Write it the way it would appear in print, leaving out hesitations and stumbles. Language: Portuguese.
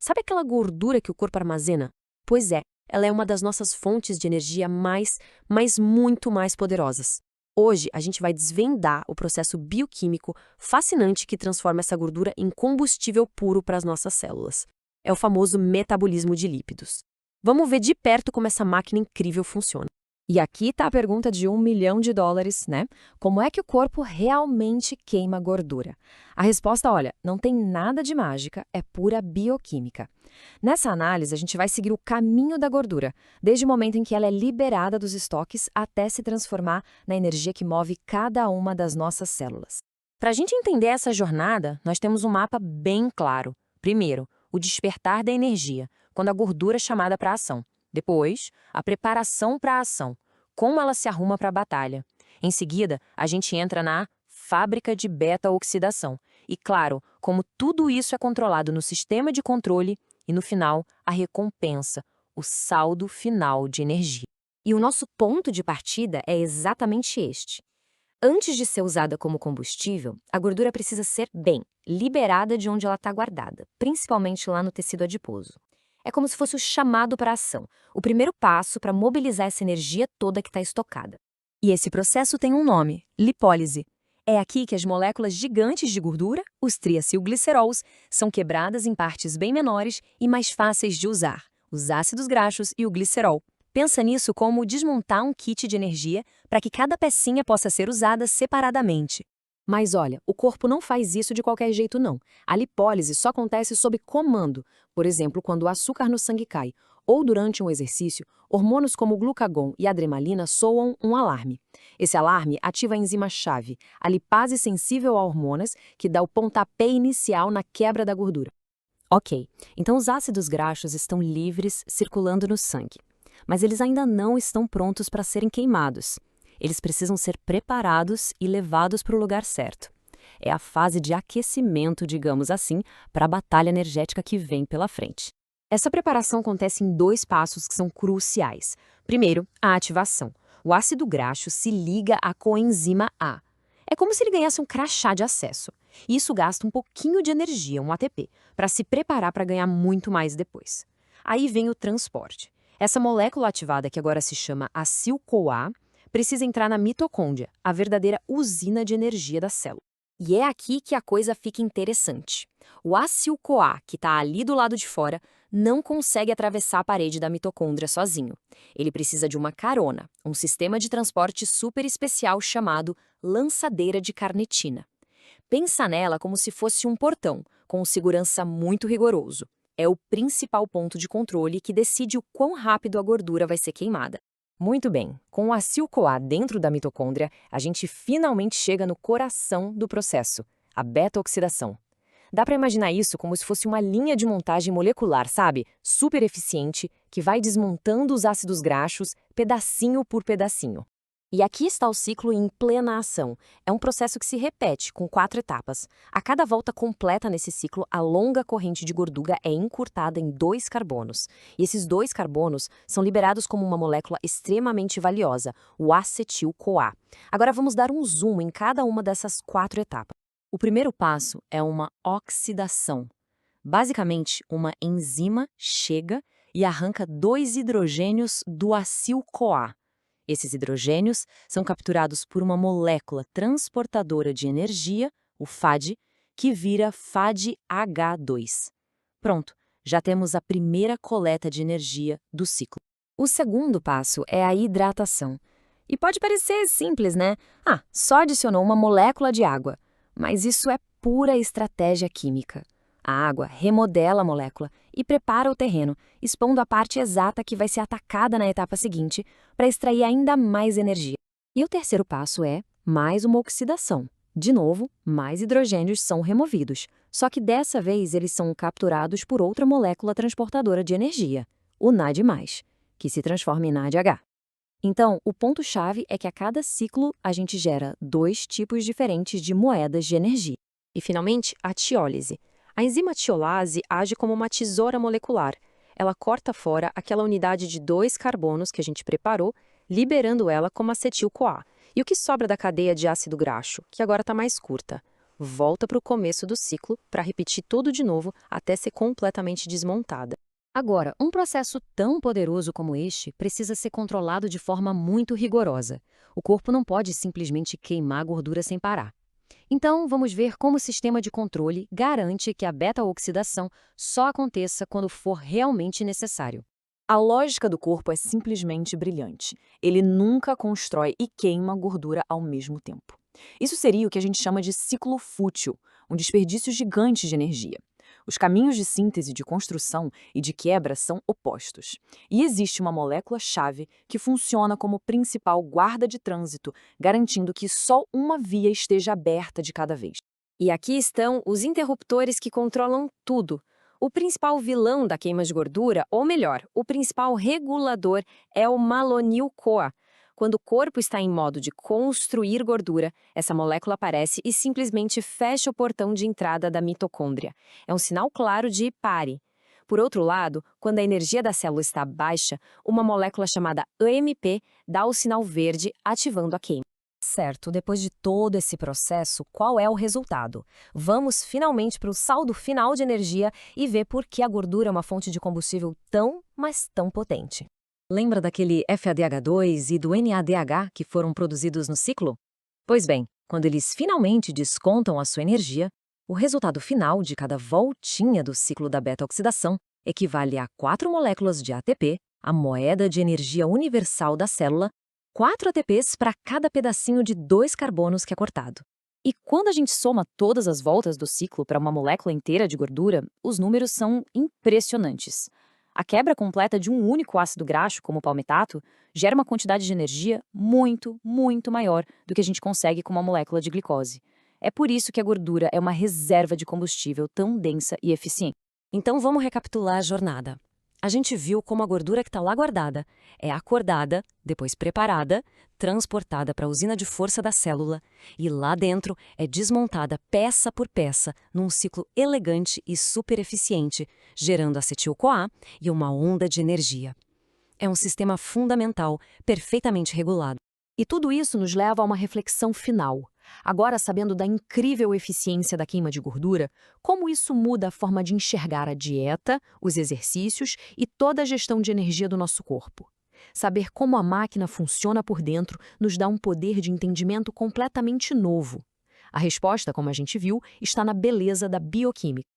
Sabe aquela gordura que o corpo armazena? Pois é, ela é uma das nossas fontes de energia mas muito mais poderosas. Hoje, a gente vai desvendar o processo bioquímico fascinante que transforma essa gordura em combustível puro para as nossas células. É o famoso metabolismo de lípidos. Vamos ver de perto como essa máquina incrível funciona. E aqui está a pergunta de US$ 1 milhão, né? Como é que o corpo realmente queima gordura? A resposta, olha, não tem nada de mágica, é pura bioquímica. Nessa análise, a gente vai seguir o caminho da gordura, desde o momento em que ela é liberada dos estoques até se transformar na energia que move cada uma das nossas células. Para a gente entender essa jornada, nós temos um mapa bem claro. Primeiro, o despertar da energia, quando a gordura é chamada para a ação. Depois, a preparação para a ação, como ela se arruma para a batalha. Em seguida, a gente entra na fábrica de beta-oxidação. E claro, como tudo isso é controlado no sistema de controle, e no final, a recompensa, o saldo final de energia. E o nosso ponto de partida é exatamente este. Antes de ser usada como combustível, a gordura precisa ser, liberada de onde ela está guardada, principalmente lá no tecido adiposo. É como se fosse o chamado para a ação, o primeiro passo para mobilizar essa energia toda que está estocada. E esse processo tem um nome, lipólise. É aqui que as moléculas gigantes de gordura, os triacilglicerols, são quebradas em partes bem menores e mais fáceis de usar, os ácidos graxos e o glicerol. Pensa nisso como desmontar um kit de energia para que cada pecinha possa ser usada separadamente. Mas olha, o corpo não faz isso de qualquer jeito não. A lipólise só acontece sob comando, por exemplo, quando o açúcar no sangue cai, ou durante um exercício, hormônios como o glucagon e a adrenalina soam um alarme. Esse alarme ativa a enzima-chave, a lipase sensível a hormonas, que dá o pontapé inicial na quebra da gordura. Ok, então os ácidos graxos estão livres circulando no sangue, mas eles ainda não estão prontos para serem queimados. Eles precisam ser preparados e levados para o lugar certo. É a fase de aquecimento, digamos assim, para a batalha energética que vem pela frente. Essa preparação acontece em 2 passos que são cruciais. Primeiro, a ativação. O ácido graxo se liga à coenzima A. É como se ele ganhasse um crachá de acesso. Isso gasta um pouquinho de energia, um ATP, para se preparar para ganhar muito mais depois. Aí vem o transporte. Essa molécula ativada, que agora se chama acil-CoA, precisa entrar na mitocôndria, a verdadeira usina de energia da célula. E é aqui que a coisa fica interessante. O acil-CoA, que está ali do lado de fora, não consegue atravessar a parede da mitocôndria sozinho. Ele precisa de uma carona, um sistema de transporte super especial chamado lançadeira de carnitina. Pensa nela como se fosse um portão, com segurança muito rigoroso. É o principal ponto de controle que decide o quão rápido a gordura vai ser queimada. Muito bem, com o acil-CoA dentro da mitocôndria, a gente finalmente chega no coração do processo, a beta-oxidação. Dá para imaginar isso como se fosse uma linha de montagem molecular, sabe? Super eficiente, que vai desmontando os ácidos graxos, pedacinho por pedacinho. E aqui está o ciclo em plena ação. É um processo que se repete, com 4 etapas. A cada volta completa nesse ciclo, a longa corrente de gordura é encurtada em 2 carbonos. E esses 2 carbonos são liberados como uma molécula extremamente valiosa, o acetil-CoA. Agora vamos dar um zoom em cada uma dessas 4 etapas. O primeiro passo é uma oxidação. Basicamente, uma enzima chega e arranca 2 hidrogênios do acil-CoA. Esses hidrogênios são capturados por uma molécula transportadora de energia, o FAD, que vira FADH2. Pronto, já temos a primeira coleta de energia do ciclo. O segundo passo é a hidratação. E pode parecer simples, né? Só adicionou uma molécula de água. Mas isso é pura estratégia química. A água remodela a molécula e prepara o terreno, expondo a parte exata que vai ser atacada na etapa seguinte para extrair ainda mais energia. E o terceiro passo é mais uma oxidação. De novo, mais hidrogênios são removidos, só que dessa vez eles são capturados por outra molécula transportadora de energia, o NAD+, que se transforma em NADH. Então, o ponto-chave é que a cada ciclo a gente gera 2 tipos diferentes de moedas de energia. E, finalmente, a tiólise. A enzima tiolase age como uma tesoura molecular. Ela corta fora aquela unidade de 2 carbonos que a gente preparou, liberando ela como acetil-CoA. E o que sobra da cadeia de ácido graxo, que agora está mais curta? volta para o começo do ciclo para repetir tudo de novo até ser completamente desmontada. Agora, um processo tão poderoso como este precisa ser controlado de forma muito rigorosa. O corpo não pode simplesmente queimar a gordura sem parar. Então, vamos ver como o sistema de controle garante que a beta-oxidação só aconteça quando for realmente necessário. A lógica do corpo é simplesmente brilhante. Ele nunca constrói e queima gordura ao mesmo tempo. Isso seria o que a gente chama de ciclo fútil, um desperdício gigante de energia. Os caminhos de síntese, de construção e de quebra são opostos. E existe uma molécula-chave que funciona como principal guarda de trânsito, garantindo que só uma via esteja aberta de cada vez. E aqui estão os interruptores que controlam tudo. O principal vilão da queima de gordura, ou melhor, o principal regulador é o malonil-CoA. Quando o corpo está em modo de construir gordura, essa molécula aparece e simplesmente fecha o portão de entrada da mitocôndria. É um sinal claro de pare. Por outro lado, quando a energia da célula está baixa, uma molécula chamada AMP dá o sinal verde, ativando a queima. Certo, depois de todo esse processo, qual é o resultado? Vamos finalmente para o saldo final de energia e ver por que a gordura é uma fonte de combustível tão, mas tão potente. Lembra daquele FADH2 e do NADH que foram produzidos no ciclo? Pois bem, quando eles finalmente descontam a sua energia, o resultado final de cada voltinha do ciclo da beta-oxidação equivale a 4 moléculas de ATP, a moeda de energia universal da célula, 4 ATPs para cada pedacinho de 2 carbonos que é cortado. E quando a gente soma todas as voltas do ciclo para uma molécula inteira de gordura, os números são impressionantes. A quebra completa de um único ácido graxo, como o palmitato, gera uma quantidade de energia muito, muito maior do que a gente consegue com uma molécula de glicose. É por isso que a gordura é uma reserva de combustível tão densa e eficiente. Então vamos recapitular a jornada. A gente viu como a gordura que está lá guardada é acordada, depois preparada, transportada para a usina de força da célula e lá dentro é desmontada peça por peça num ciclo elegante e super eficiente, gerando acetil-CoA e uma onda de energia. É um sistema fundamental, perfeitamente regulado. E tudo isso nos leva a uma reflexão final. Agora, sabendo da incrível eficiência da queima de gordura, como isso muda a forma de enxergar a dieta, os exercícios e toda a gestão de energia do nosso corpo? Saber como a máquina funciona por dentro nos dá um poder de entendimento completamente novo. A resposta, como a gente viu, está na beleza da bioquímica.